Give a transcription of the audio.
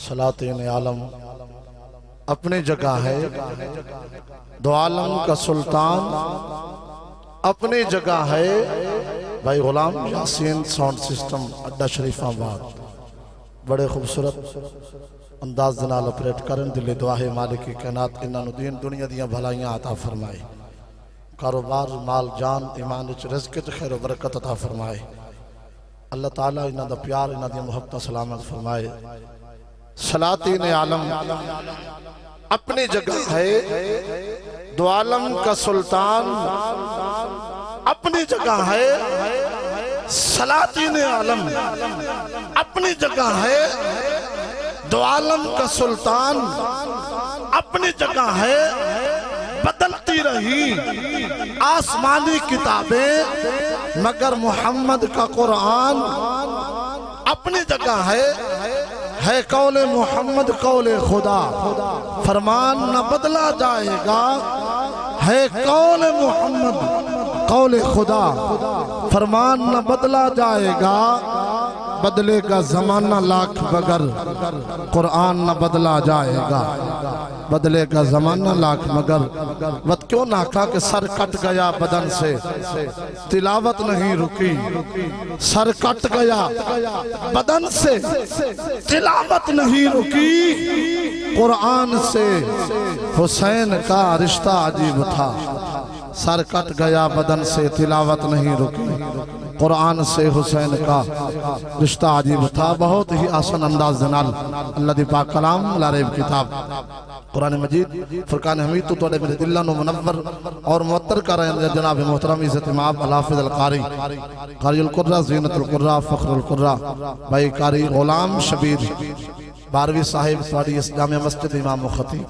सलातीन आलम अपनी जगह है, दो आलम का सुल्तान अपनी जगह है। भाई गुलाम यासीन साउंड सिस्टम अड्डा शरीफाबाद बड़े खूबसूरत अंदाज दे नाल ऑपरेट करन। दिले दुआ है मालिक की कायनात इन्हां नूं दीन दुनिया दियां भलाइयां अता फरमाए, कारोबार माल जान ईमान विच रिज़्क़ च खैर व बरकत अता फरमाए। अल्लाह ताला इन्हां दा प्यार इन्हां दी मोहब्बत सलामत फरमाए। सलातीन आलम अपनी जगह है, दो आलम का सुल्तान अपनी जगह है। सलातीन आलम अपनी जगह है, दो आलम का सुल्तान अपनी जगह है। बदलती रही आसमानी किताबें मगर मोहम्मद का कुरान अपनी जगह है कौले मोहम्मद कौले खुदा, फरमान न बदला जाएगा। है कौले मोहम्मद कौले खुदा, फरमान न बदला जाएगा। बदलेगा जमाना लाख मगर कुरान न बदला जाएगा। बदलेगा जमाना लाख मगर वत क्यों ना खा के सर कट गया बदन से, तिलावत नहीं रुकी। सर कट गया बदन से, तिलावत नहीं रुकी। कुरान से हुसैन का रिश्ता अजीब था। सर कट गया बदन से, तिलावत नहीं रुकी। कुरान से हुसैन का रिश्ता अजीब था। बहुत ही आसान अंदाज दनाल अल्लाह दी पाक कलाम लारेब किताब कुरान मजीद फुरकान हमीद तो तोड़े मेरे दिल नो मुनव्वर और मुअत्तर कर रहे हैं जनाब मोहतरम इज़्ज़त इमाम अल-हाफ़िज़ अल-क़ारी क़ारिउल क़ुर्रा ज़ीनतुल क़ुर्रा फ़ख़्रुल क़ुर्रा भाई क़ारी ग़ुलाम शबीर बारवी साहिब साड़ी इस्लामिया मस्जिद इमाम व ख़तीब।